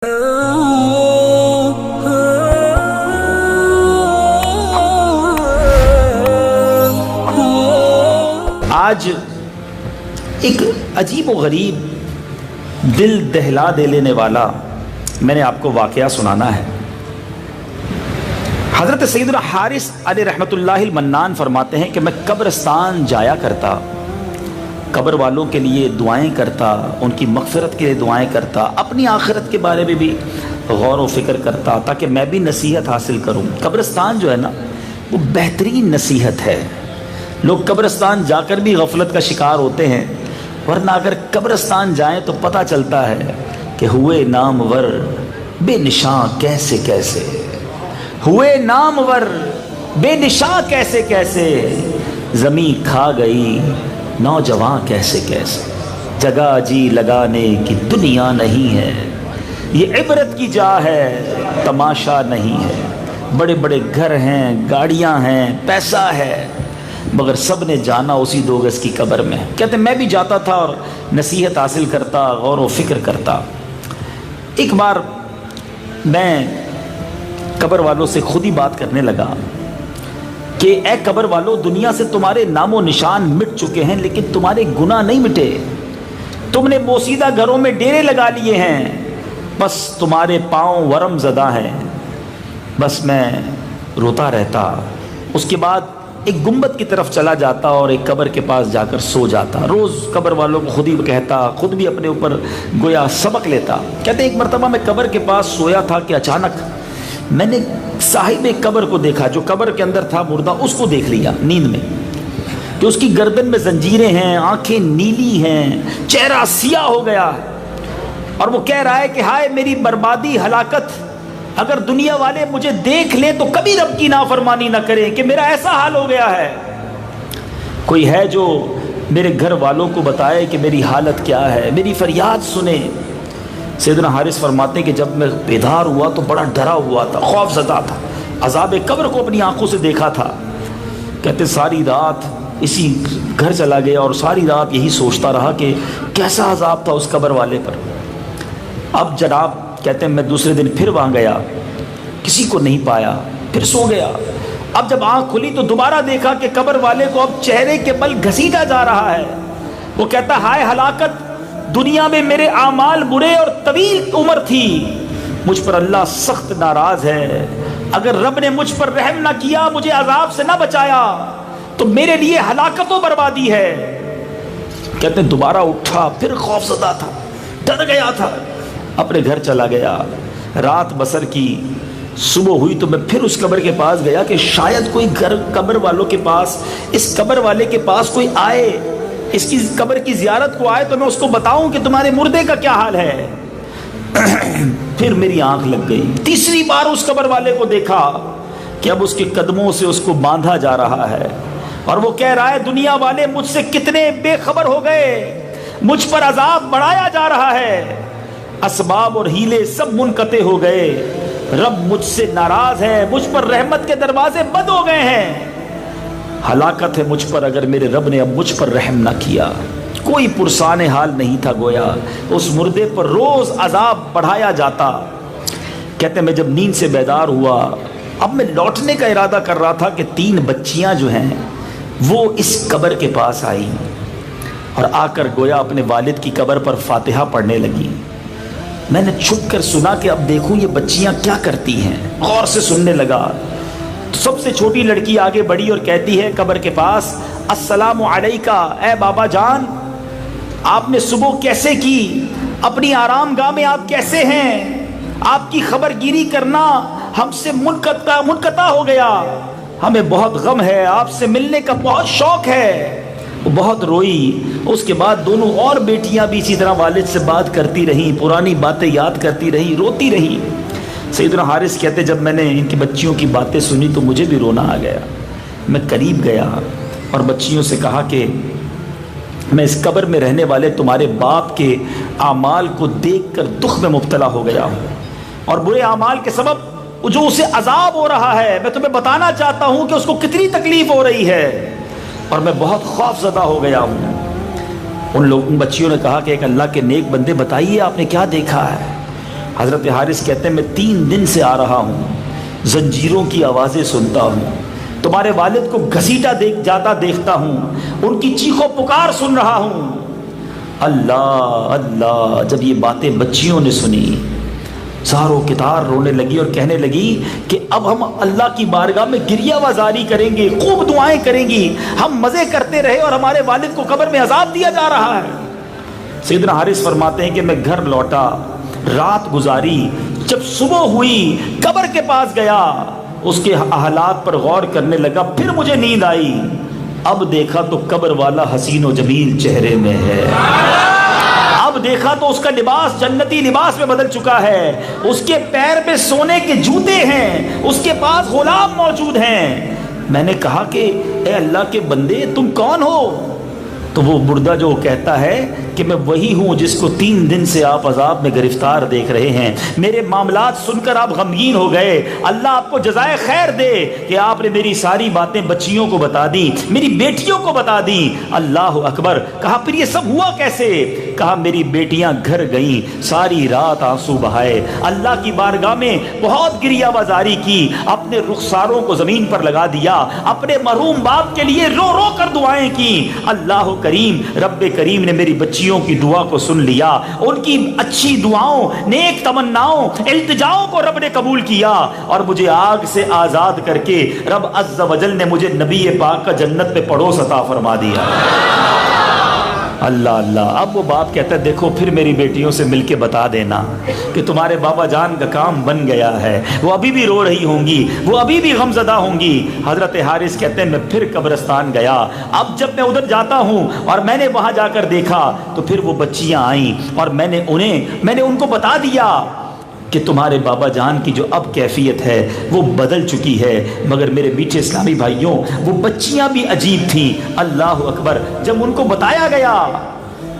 آج ایک عجیب و غریب دل دہلا دے لینے والا میں نے آپ کو واقعہ سنانا ہے۔ حضرت سیدنا حارث علیہ رحمۃ اللہ المنان فرماتے ہیں کہ میں قبرستان جایا کرتا، قبر والوں کے لیے دعائیں کرتا، ان کی مغفرت کے لیے دعائیں کرتا، اپنی آخرت کے بارے میں بھی غور و فکر کرتا تاکہ میں بھی نصیحت حاصل کروں۔ قبرستان جو ہے نا وہ بہترین نصیحت ہے۔ لوگ قبرستان جا کر بھی غفلت کا شکار ہوتے ہیں، ورنہ اگر قبرستان جائیں تو پتہ چلتا ہے کہ ہوئے نامور بے نشاں کیسے کیسے، ہوئے نامور بے نشاں کیسے کیسے، زمین کھا گئی نوجوان کیسے کیسے، جگہ جی لگانے کی دنیا نہیں ہے، یہ عبرت کی جا ہے تماشا نہیں ہے۔ بڑے بڑے گھر ہیں، گاڑیاں ہیں، پیسہ ہے، مگر سب نے جانا اسی 2 گز کی قبر میں۔ کہتے ہیں میں بھی جاتا تھا اور نصیحت حاصل کرتا، غور و فکر کرتا۔ ایک بار میں قبر والوں سے خود ہی بات کرنے لگا کہ اے قبر والوں، دنیا سے تمہارے نام و نشان مٹ چکے ہیں لیکن تمہارے گناہ نہیں مٹے۔ تم نے بوسیدہ گھروں میں ڈیرے لگا لیے ہیں، بس تمہارے پاؤں ورم زدہ ہیں۔ بس میں روتا رہتا، اس کے بعد ایک گنبد کی طرف چلا جاتا اور ایک قبر کے پاس جا کر سو جاتا۔ روز قبر والوں کو خود ہی کہتا، خود بھی اپنے اوپر گویا سبق لیتا۔ کہتے ایک مرتبہ میں قبر کے پاس سویا تھا کہ اچانک میں نے صاحب قبر کو دیکھا، جو قبر کے اندر تھا مردہ، اس کو دیکھ لیا نیند میں کہ اس کی گردن میں زنجیریں ہیں، آنکھیں نیلی ہیں، چہرہ سیاہ ہو گیا، اور وہ کہہ رہا ہے کہ ہائے میری بربادی، ہلاکت، اگر دنیا والے مجھے دیکھ لیں تو کبھی رب کی نافرمانی نہ کریں کہ میرا ایسا حال ہو گیا ہے۔ کوئی ہے جو میرے گھر والوں کو بتائے کہ میری حالت کیا ہے، میری فریاد سنے۔ سیدنا حارث فرماتے ہیں کہ جب میں بیدار ہوا تو بڑا ڈرا ہوا تھا، خوف زدہ تھا، عذاب قبر کو اپنی آنکھوں سے دیکھا تھا۔ کہتے ساری رات اسی گھر چلا گیا اور ساری رات یہی سوچتا رہا کہ کیسا عذاب تھا اس قبر والے پر۔ اب جناب کہتے ہیں میں دوسرے دن پھر وہاں گیا، کسی کو نہیں پایا، پھر سو گیا۔ اب جب آنکھ کھلی تو دوبارہ دیکھا کہ قبر والے کو اب چہرے کے بل گھسیٹا جا رہا ہے۔ وہ کہتا ہائے ہلاکت، دنیا میں میرے اعمال برے اور طویل عمر تھی، مجھ پر اللہ سخت ناراض ہے، اگر رب نے مجھ پر رحم نہ کیا، مجھے عذاب سے نہ بچایا تو میرے لیے ہلاکت و بربادی ہے۔ کہتے ہیں دوبارہ اٹھا، پھر خوف زدہ تھا، ڈر گیا تھا، اپنے گھر چلا گیا، رات بسر کی۔ صبح ہوئی تو میں پھر اس قبر کے پاس گیا کہ شاید کوئی گھر قبر والوں کے پاس، اس قبر والے کے پاس کوئی آئے، اس کی قبر کی زیارت کو آئے تو میں اس کو بتاؤں کہ تمہارے مردے کا کیا حال ہے۔ پھر میری آنکھ لگ گئی، تیسری بار اس قبر والے کو دیکھا کہ اب اس کے قدموں سے اس کو باندھا جا رہا ہے، اور وہ کہہ رہا ہے دنیا والے مجھ سے کتنے بے خبر ہو گئے، مجھ پر عذاب بڑھایا جا رہا ہے، اسباب اور ہیلے سب منقطع ہو گئے، رب مجھ سے ناراض ہے، مجھ پر رحمت کے دروازے بند ہو گئے ہیں، ہلاکت ہے مجھ پر اگر میرے رب نے اب مجھ پر رحم نہ کیا۔ کوئی پرسان حال نہیں تھا، گویا اس مردے پر روز عذاب بڑھایا جاتا۔ کہتے میں جب نیند سے بیدار ہوا، اب میں لوٹنے کا ارادہ کر رہا تھا کہ 3 بچیاں جو ہیں وہ اس قبر کے پاس آئیں اور آ کر گویا اپنے والد کی قبر پر فاتحہ پڑھنے لگی۔ میں نے چھپ کر سنا کہ اب دیکھوں یہ بچیاں کیا کرتی ہیں، غور سے سننے لگا تو سب سے چھوٹی لڑکی آگے بڑھی اور کہتی ہے قبر کے پاس، السلام علیکہ، اے بابا جان آپ نے صبح کیسے کی، اپنی آرام گاہ میں آپ کیسے ہیں، آپ کی خبر گیری کرنا ہم سے منقطع ہو گیا، ہمیں بہت غم ہے، آپ سے ملنے کا بہت شوق ہے۔ وہ بہت روئی۔ اس کے بعد دونوں اور بیٹیاں بھی اسی طرح والد سے بات کرتی رہیں، پرانی باتیں یاد کرتی رہیں، روتی رہیں۔ سیدنا حارث کہتے جب میں نے ان کی بچیوں کی باتیں سنی تو مجھے بھی رونا آ گیا۔ میں قریب گیا اور بچیوں سے کہا کہ میں اس قبر میں رہنے والے تمہارے باپ کے اعمال کو دیکھ کر دکھ میں مبتلا ہو گیا ہوں، اور برے اعمال کے سبب جو اسے عذاب ہو رہا ہے میں تمہیں بتانا چاہتا ہوں کہ اس کو کتنی تکلیف ہو رہی ہے، اور میں بہت خوف زدہ ہو گیا ہوں۔ ان بچیوں نے کہا کہ ایک اللہ کے نیک بندے بتائیے آپ نے کیا دیکھا ہے؟ حضرت حارث کہتے ہیں میں 3 دن سے آ رہا ہوں، زنجیروں کی آوازیں سنتا ہوں، تمہارے والد کو گھسیٹا جاتا دیکھتا ہوں، ان کی چیخو پکار سن رہا ہوں۔ اللہ اللہ، جب یہ باتیں بچیوں نے سنی، زاروں کتار رونے لگی اور کہنے لگی کہ اب ہم اللہ کی بارگاہ میں گریہ وزاری کریں گے، خوب دعائیں کریں گی، ہم مزے کرتے رہے اور ہمارے والد کو قبر میں عذاب دیا جا رہا ہے۔ سیدنا حارث فرماتے ہیں کہ میں گھر لوٹا، رات گزاری، جب صبح ہوئی قبر کے پاس گیا، اس کے حالات پر غور کرنے لگا، پھر مجھے نیند آئی، اب دیکھا تو قبر والا حسین و جمیل چہرے میں ہے، اب دیکھا تو اس کا لباس جنتی لباس میں بدل چکا ہے، اس کے پیر پہ سونے کے جوتے ہیں، اس کے پاس غلام موجود ہیں۔ میں نے کہا کہ اے اللہ کے بندے تم کون ہو؟ تو وہ مردہ جو کہتا ہے کہ میں وہی ہوں جس کو 3 دن سے آپ عذاب میں گرفتار دیکھ رہے ہیں، میرے معاملات سن کر آپ غمگین ہو گئے، اللہ آپ کو جزائے خیر دے کہ آپ نے میری ساری باتیں بچیوں کو بتا دی، میری بیٹیوں کو بتا دی۔ اللہ اکبر۔ کہا پھر یہ سب ہوا کیسے؟ کہا میری بیٹیاں گھر گئیں، ساری رات آنسو بہائے، اللہ کی بارگاہ میں بہت گریہ وزاری کی، اپنے رخساروں کو زمین پر لگا دیا، اپنے مرحوم باپ کے لیے رو رو کر دعائیں کی۔ اللہ کریم، رب کریم نے میری بچیوں کی دعا کو سن لیا، ان کی اچھی دعاؤں، نیک تمناؤں، التجاؤں کو رب نے قبول کیا، اور مجھے آگ سے آزاد کر کے رب عز و جل نے مجھے نبی پاک کا جنت میں پڑوس عطا فرما دیا۔ اللہ اللہ۔ اب وہ باپ کہتا ہے دیکھو پھر میری بیٹیوں سے مل کے بتا دینا کہ تمہارے بابا جان کا کام بن گیا ہے، وہ ابھی بھی رو رہی ہوں گی، وہ ابھی بھی غمزدہ ہوں گی۔ حضرت حارث کہتے ہیں میں پھر قبرستان گیا، اب جب میں ادھر جاتا ہوں اور میں نے وہاں جا کر دیکھا تو پھر وہ بچیاں آئیں اور میں نے ان کو بتا دیا کہ تمہارے بابا جان کی جو اب کیفیت ہے وہ بدل چکی ہے، مگر میرے میٹھے اسلامی بھائیوں وہ بچیاں بھی عجیب تھیں۔ اللہ اکبر۔ جب ان کو بتایا گیا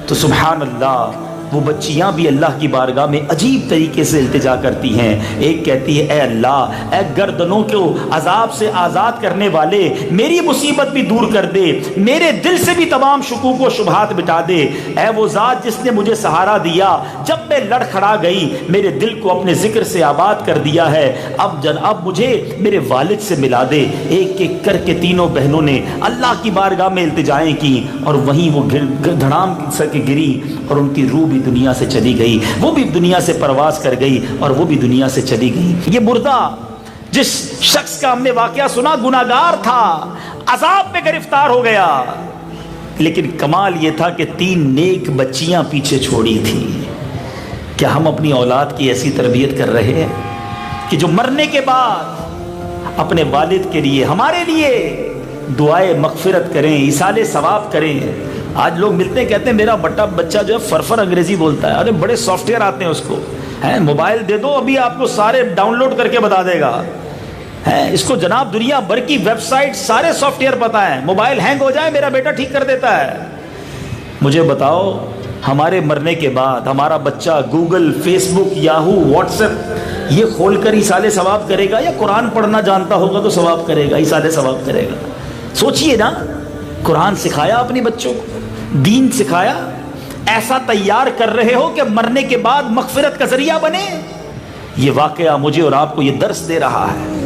تو سبحان اللہ، وہ بچیاں بھی اللہ کی بارگاہ میں عجیب طریقے سے التجا کرتی ہیں۔ ایک کہتی ہے اے اللہ، اے گردنوں کو عذاب سے آزاد کرنے والے، میری مصیبت بھی دور کر دے، میرے دل سے بھی تمام شکوک و شبہات مٹا دے، اے وہ ذات جس نے مجھے سہارا دیا، جب میں لڑ کھڑا گئی میرے دل کو اپنے ذکر سے آباد کر دیا ہے، اب مجھے میرے والد سے ملا دے۔ ایک ایک کر کے تینوں بہنوں نے اللہ کی بارگاہ میں التجائیں کی اور وہیں وہ دھڑام سر کے گری اور ان کی روح بھی دنیا سے چلی گئی، وہ بھی دنیا سے پرواز کر گئی اور وہ بھی دنیا سے چلی گئی۔ یہ مردہ جس شخص کا ہم نے واقعہ سنا گناہگار تھا، عذاب میں گرفتار ہو گیا، لیکن کمال یہ تھا کہ 3 نیک بچیاں پیچھے چھوڑی تھی۔ کیا ہم اپنی اولاد کی ایسی تربیت کر رہے ہیں کہ جو مرنے کے بعد اپنے والد کے لیے، ہمارے لیے دعائے مغفرت کریں، ایصال ثواب کریں؟ آج لوگ ملتے ہیں کہتے ہیں میرا بچہ جو ہے فرفر انگریزی بولتا ہے، ارے بڑے سافٹ ویئر آتے ہیں اس کو، موبائل دے دو ابھی آپ کو سارے ڈاؤن لوڈ کر کے بتا دے گا، اس کو جناب دنیا بھر کی ویب سائٹ سارے سافٹ ویئر پتا ہے، موبائل ہینگ ہو جائے میرا بیٹا ٹھیک کر دیتا ہے۔ مجھے بتاؤ ہمارے مرنے کے بعد ہمارا بچہ گوگل، فیس بک، یاہو، واٹس ایپ یہ کھول کر ایصال ثواب کرے گا، یا قرآن پڑھنا جانتا ہوگا تو ثواب کرے گا، ایصال ثواب کرے گا؟ سوچئے نا، قرآن سکھایا اپنے بچوں کو، دین سکھایا، ایسا تیار کر رہے ہو کہ مرنے کے بعد مغفرت کا ذریعہ بنے۔ یہ واقعہ مجھے اور آپ کو یہ درس دے رہا ہے